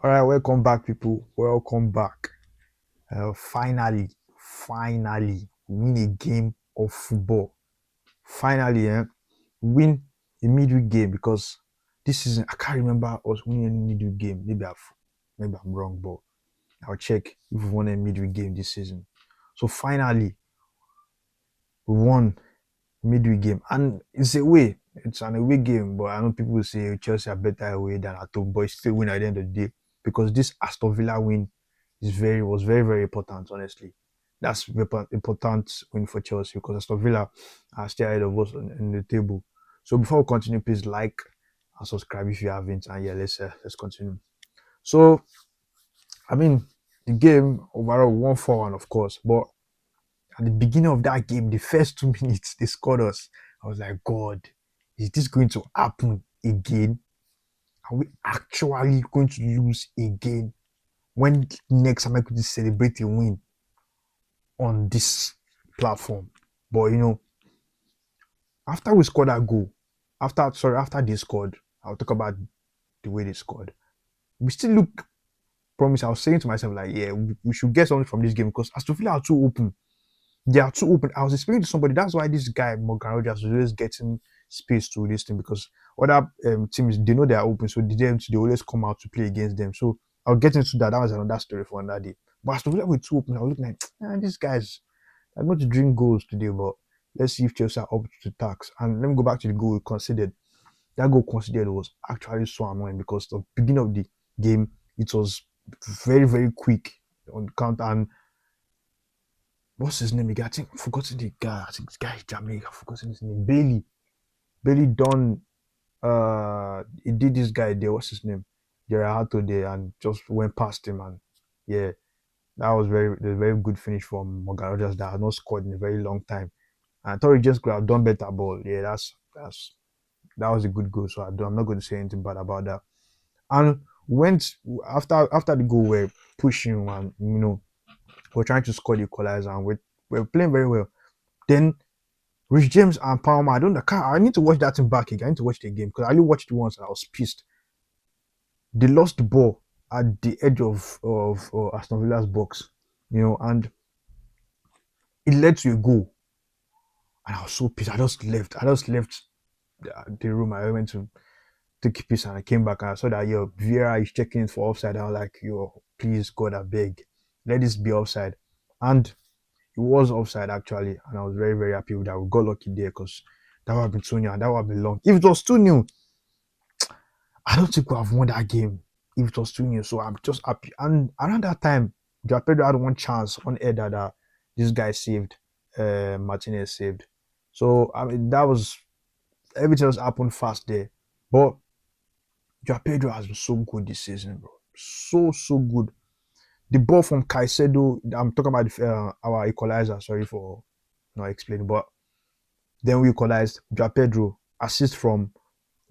All right, welcome back, people. Welcome back. Finally, win a game of football. Finally, win a midweek game because this season I can't remember us winning any midweek game. Maybe I'm wrong, but I'll check if we won a midweek game this season. So finally, we won midweek game, and it's a way. It's an away game, but I know people will say Chelsea are better away than at home, but it's still win at the end of the day because this Aston Villa win was very important. Honestly, that's very important win for Chelsea because Aston Villa are still ahead of us in the table. So before we continue, please like and subscribe if you haven't. And yeah, let's continue. So I mean, the game overall 1-4, of course, but at the beginning of that game, the first 2 minutes they scored us. I was like, God, is this going to happen again? Are we actually going to lose again? When next am I going to celebrate a win on this platform? But after we scored that goal, after they scored, I'll talk about the way they scored. We still look promise. I was saying to myself, like, yeah, we should get something from this game because Aston Villa are too open. They are too open. I was explaining to somebody that's why this guy Morgan Rogers is always getting space to this thing because other teams they know they are open, so they always come out to play against them. So I'll get into that. That was another story for another day. But Aston Villa were too open. I was looking like, these guys are going to drink goals today, but let's see if Chelsea are up to the task. And let me go back to the goal we considered. That goal considered was actually so annoying because the beginning of the game it was very quick on the counter and what's his name again? I think I've forgotten the guy. I think this guy is Jamaica. I've forgotten his name. Bailey done he did this guy there, what's his name? Gerardo there and just went past him and yeah, that was a very good finish from Morgan Rogers that had not scored in a very long time. And I thought he just could have done better, but yeah, that was a good goal. So I'm not going to say anything bad about that. And went after the goal, we're pushing and we're trying to score the equalizer and we're playing very well. Then Rich James and Palmer, I need to watch that thing back again. I need to watch the game because I only watched it once and I was pissed. They lost the ball at the edge of Aston Villa's box, and it led to a goal. And I was so pissed. I just left the room. I went to take a piss and I came back and I saw that Vieira is checking for offside. I was like, please God, I beg, let this be offside. And it was offside actually, and I was very happy with that. We got lucky there because that would have been 2-0 and that would have been long. If it was 2-0, I don't think we have won that game. If it was 2-0, so I'm just happy. And around that time, Joao Pedro had one chance on header that this guy saved, Martinez saved. So I mean that was everything was happened fast there. But Joao Pedro has been so good this season, bro. So good. The ball from Caicedo, I'm talking about our equalizer, sorry for not explaining, but then we equalized. Joao Pedro, assist from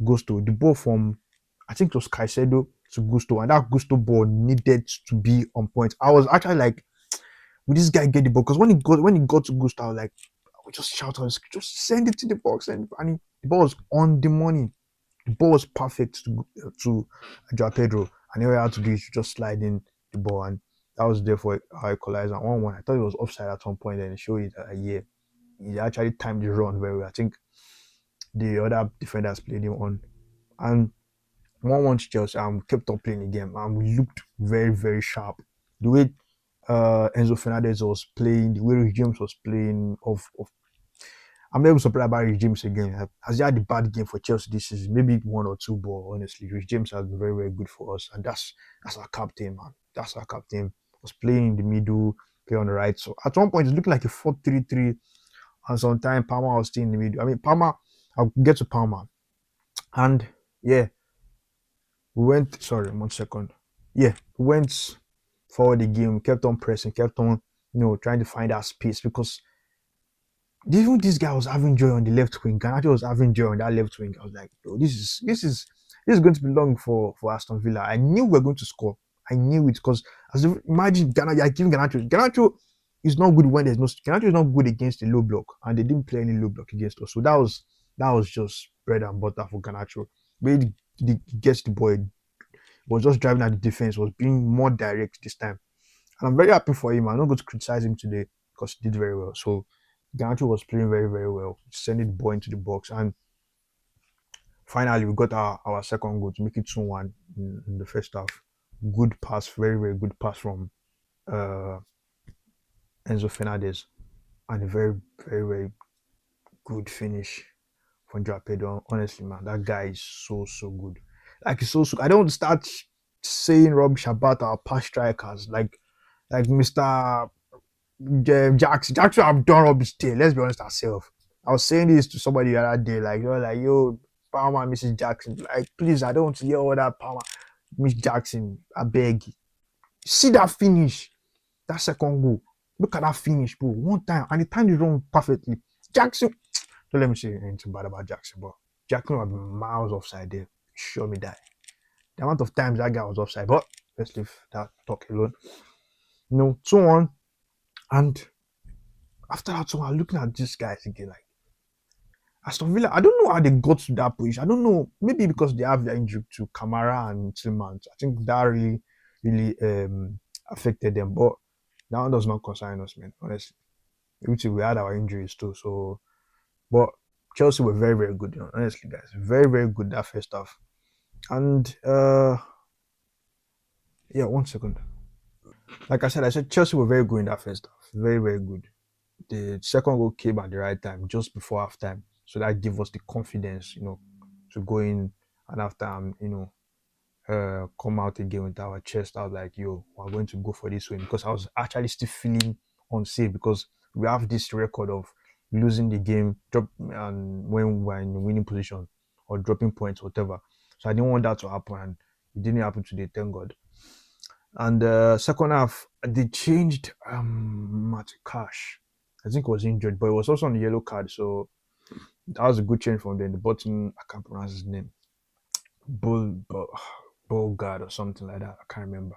Gusto. The ball from, I think it was Caicedo to Gusto, and that Gusto ball needed to be on point. I was actually like, will this guy get the ball? Because when he got to Gusto, I was like, I would just shout on, just send it to the box, and the ball was on the money. The ball was perfect to Joao Pedro, and all he had to do is just slide in the ball, and that was there for our equalizer 1-1. I thought it was offside at one point, and it showed it that he actually timed the run very well. I think the other defenders played him on, and 1-1 Chelsea kept on playing the game, and we looked very sharp. The way Enzo Fernandez was playing, the way James was playing, I'm never surprised about Rich James again. Has he had a bad game for Chelsea this season? Maybe one or two, but honestly, Rich James has been very good for us, and that's our captain, man. That's our captain. Was playing in the middle, play on the right. So at one point, it's looking like a 4-3-3, and sometimes Palmer was still in the middle. I mean, Palmer. I'll get to Palmer, and yeah, we went. Sorry, 1 second. Yeah, we went forward the game, kept on pressing, kept on, trying to find that space because even this guy was having joy on the left wing. Garnacho was having joy on that left wing. I was like, bro, this is going to be long for Aston Villa. I knew we were going to score. I knew it because imagine Garnacho, I give Garnacho. Garnacho is not good when there's no. Garnacho is not good against the low block, and they didn't play any low block against us. So that was just bread and butter for Garnacho. But he gets the ball, was just driving at the defense, was being more direct this time. And I'm very happy for him. I'm not going to criticize him today because he did very well. So Garnacho was playing very, very well, sending the ball into the box. And finally, we got our second goal to make it 2-1 in the first half. Good pass, very, very good pass from uh, Enzo Fernandez. And a very, very, very good finish from Joao Pedro. Honestly, man, that guy is so, so good. Like, he's so, so. I don't start saying rubbish about our past strikers. Like Mr. Jackson. Jackson have done rubbish there. Let's be honest ourselves. I was saying this to somebody the other day, like, you're like, yo, Palmer, Mrs. Jackson. Like, please, I don't want to hear all that Palmer, Miss Jackson. I beg. See that finish, that second goal. Look at that finish, bro. One time, and the time is wrong perfectly. Jackson, don't let me say anything bad about Jackson, but Jackson would have been miles offside there. Show me that. The amount of times that guy was offside, but let's leave that talk alone. 2-1. And after that, so I'm looking at these guys again, like Aston Villa. I don't know how they got to that position. I don't know. Maybe because they have their injury to Kamara and Tillmans. I think that really, really affected them. But that one does not concern us, man. Honestly, we had our injuries too. So, but Chelsea were very, very good. Honestly, guys, very, very good that first half. And yeah, 1 second. Like I said Chelsea were very good in that first half. Very, very good. The second goal came at the right time, just before halftime. So that gave us the confidence, to go in and after come out again with our chest out like, yo, we're going to go for this win. Because I was actually still feeling unsafe because we have this record of losing the game and when we're in winning position or dropping points, whatever. So I didn't want that to happen, and it didn't happen today, thank God. And second half, they changed Matty Cash. I think he was injured, but he was also on the yellow card, so that was a good change from them. The bottom, I can't pronounce his name. Bulgard or something like that. I can't remember.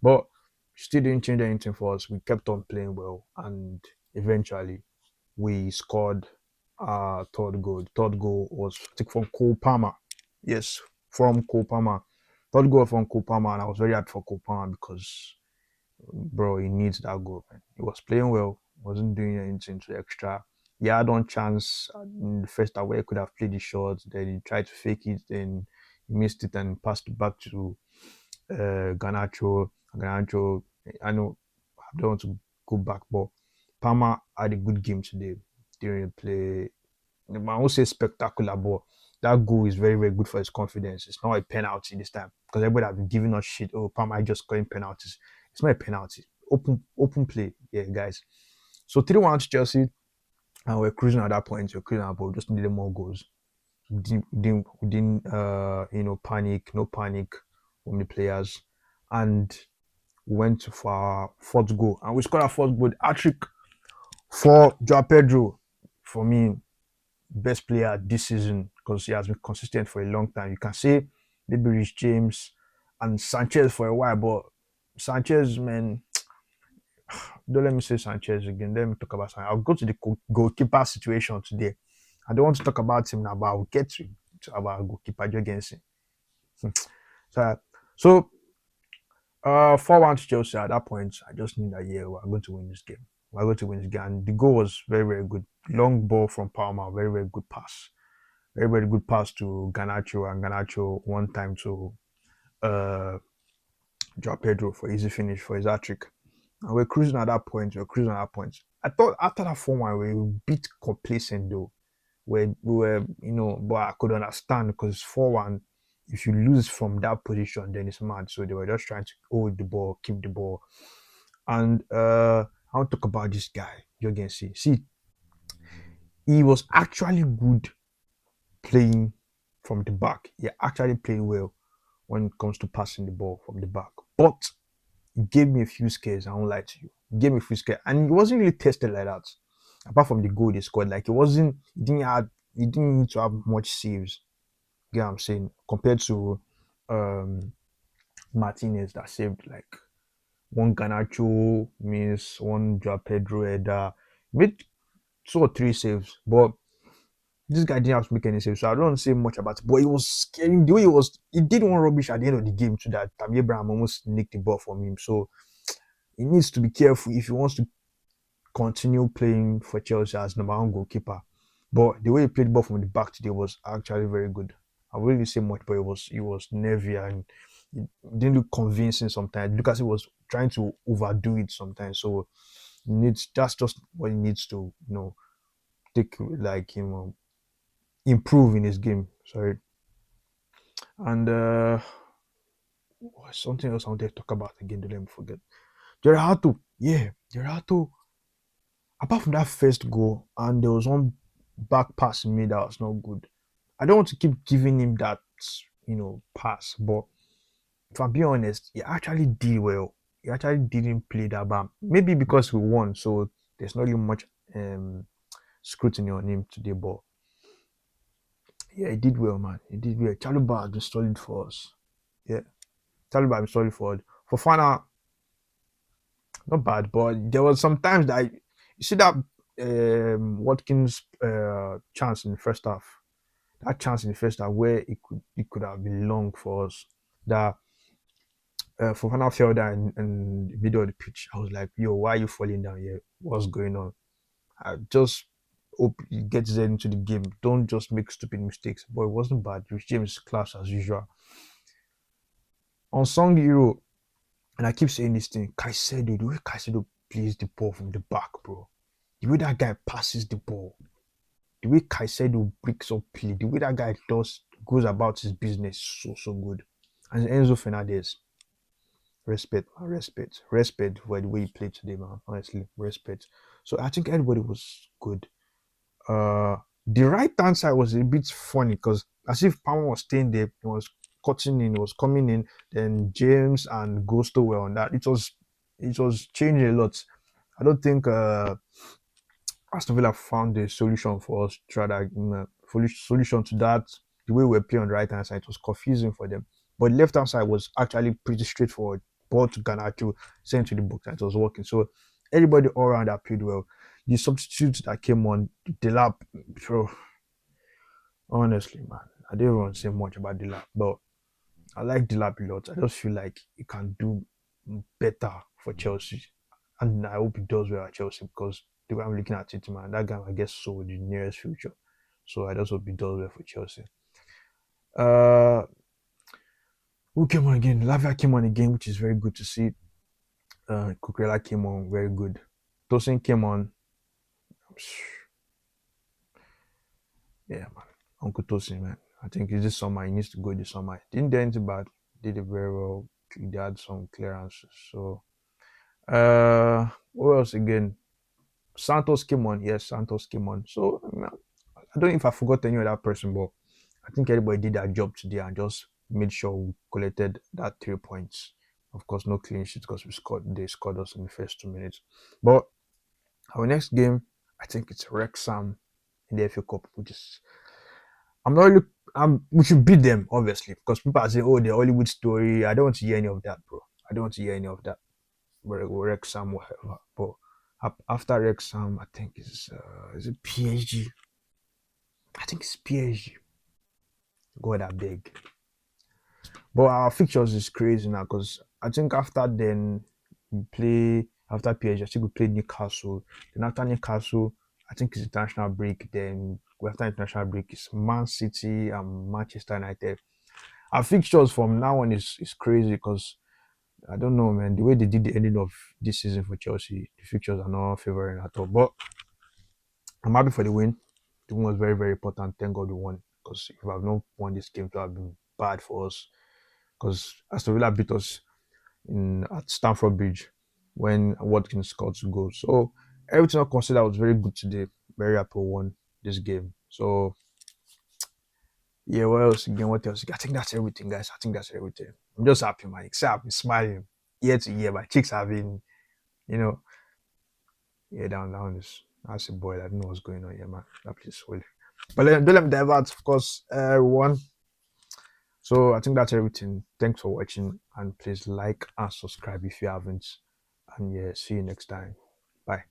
But still didn't change anything for us. We kept on playing well, and eventually we scored our third goal. The third goal was, I think, from Cole Palmer. Yes, from Cole Palmer. Third goal from Cole Palmer, and I was very happy for Cole Palmer because, bro, he needs that goal, man. He was playing well, wasn't doing anything too extra. He had one chance in the first half where he could have played the shot, then he tried to fake it, then he missed it and passed it back to Garnacho. Garnacho, I know I don't want to go back, but Palmer had a good game today during the play. I won't say spectacular, but that goal is very, very good for his confidence. It's not a penalty this time because everybody have been giving us shit. Oh, Palmer just scoring penalties. It's not a penalty. Open play, yeah, guys. So 3-1 to Chelsea, and we're cruising at that point. We're cruising but we just needed more goals. We didn't panic, no panic from the players, and we went for our fourth goal, and we scored our fourth goal. Hattrick for Joao Pedro. For me, best player this season because he has been consistent for a long time. You can say maybe Rich James and Sanchez for a while, but Sanchez, man, don't let me say Sanchez again. Let me talk about Sanchez. I'll go to the goalkeeper situation today. I don't want to talk about him now, but I'll get to about goalkeeper Jorgensen. So 4-1 to Chelsea at that point. I just knew that, yeah, we're going to win this game. We're going to win this game. And the goal was very, very good. Long ball from Palmer, very, very good pass. Very, very good pass to Garnacho, and Garnacho one time to Joao Pedro for easy finish for his hat-trick. And we're cruising at that point. I thought after that 4-1, we were a bit complacent though. We were, but I could understand because 4-1, if you lose from that position, then it's mad. So they were just trying to hold the ball, keep the ball. And I want to talk about this guy, Jorgensen. See, he was actually good playing from the back. He actually played well when it comes to passing the ball from the back. But he gave me a few scares, I won't lie to you. He gave me a few scares. And he wasn't really tested like that. Apart from the goal they scored. Like he didn't need to have much saves. You know what I'm saying? Compared to Martinez that saved like one Garnacho miss, one Joao Pedro header. Made 2 or 3 saves. But This guy didn't have to make any sense, so I don't say much about it. But it was scary. The way he did one rubbish at the end of the game to that Tammy Abraham almost nicked the ball from him. So he needs to be careful if he wants to continue playing for Chelsea as number one goalkeeper. But the way he played the ball from the back today was actually very good. I wouldn't really say much, but it was nervy and it didn't look convincing sometimes. Lucas was trying to overdo it sometimes. So that's just what he needs to, take like improve in his game. Sorry. And something else I wanted to talk about again, don't let me forget. Gerardo, yeah, Gerardo. Apart from that first goal, and there was one back pass he made that was not good. I don't want to keep giving him that, pass, but if I'm being honest, he actually did well. He actually didn't play that bad. Maybe because we won, so there's not really much scrutiny on him today, but yeah, he did well, man. He did well. Chaluba has been solid for us. Yeah, Chaluba has been solid for us. For Fana, not bad, but there was some times that you see that Watkins chance in the first half. That chance in the first half where it could have been long for us. That Fofana fell down in the middle of the pitch. I was like, yo, why are you falling down here? What's going on? I just hope he gets there into the game. Don't just make stupid mistakes. But it wasn't bad. Rich James class as usual. On Song Hero, and I keep saying this thing, Caicedo, the way Caicedo plays the ball from the back, bro. The way that guy passes the ball, the way Caicedo breaks up play, the way that guy goes about his business, so good. And Enzo Fernandez, respect for the way he played today, man. Honestly, respect. So I think everybody was good. The right hand side was a bit funny because as if Palmer was staying there, he was cutting in, he was coming in. Then James and Gusto were on that. It was changing a lot. I don't think Aston Villa found a solution for us to try that solution to that. The way we were playing on the right hand side, it was confusing for them. But the left hand side was actually pretty straightforward. Ball to Garnacho, sent to the box, and it was working. So everybody all around that played well. The substitutes that came on, Delap, bro. Honestly, man, I don't even say much about Delap, but I like Delap a lot. I just feel like he can do better for Chelsea, and I hope he does well at Chelsea because the way I'm looking at it, man, that guy I guess sold in the nearest future. So I just hope he does well for Chelsea. Uh, who came on again? Lavia came on again, which is very good to see. Kukrela came on, very good. Tosin came on. Yeah, man. Uncle Tosin, man. I think it's this summer. He needs to go this summer. Didn't do anything bad. Did it very well. He had some clearances. So, what else again? Santos came on. Yes, Santos came on. So, I don't know if I forgot any other person, but I think everybody did their job today and just made sure we collected that 3 points. Of course, no clean sheet because they scored us in the first 2 minutes. But our next game, I think it's Wrexham in the FA Cup, which is I'm not really. We should beat them, obviously, because people are saying, "Oh, the Hollywood story." I don't want to hear any of that, bro. I don't want to hear any of that. Wrexham, whatever. But after Wrexham, I think is it PSG? I think it's PSG. God, I beg. But our fixtures is crazy now because I think after then we play after PSG. I think we played Newcastle. Then after Newcastle, I think it's international break. Then after international break, it's Man City and Manchester United. Our fixtures from now on is crazy because I don't know, man. The way they did the ending of this season for Chelsea, the fixtures are not favoring at all. But I'm happy for the win. The win was very, very important. Thank God we won because if we have not won this game, it would have been bad for us. Because Aston Villa beat us at Stamford Bridge when Watkins scored 2 goals. So everything I consider was very good today. Very happy we won this game. So yeah, what else again? What else? I think that's everything, guys. I think that's everything. I'm just happy, man. Except I'm smiling year to year. My cheeks have been, yeah, down this. That's a boy. I don't know what's going on here, man. That place is holy. But don't let me divert, of course, everyone. So I think that's everything. Thanks for watching, and please like and subscribe if you haven't. And yeah, see you next time. Bye.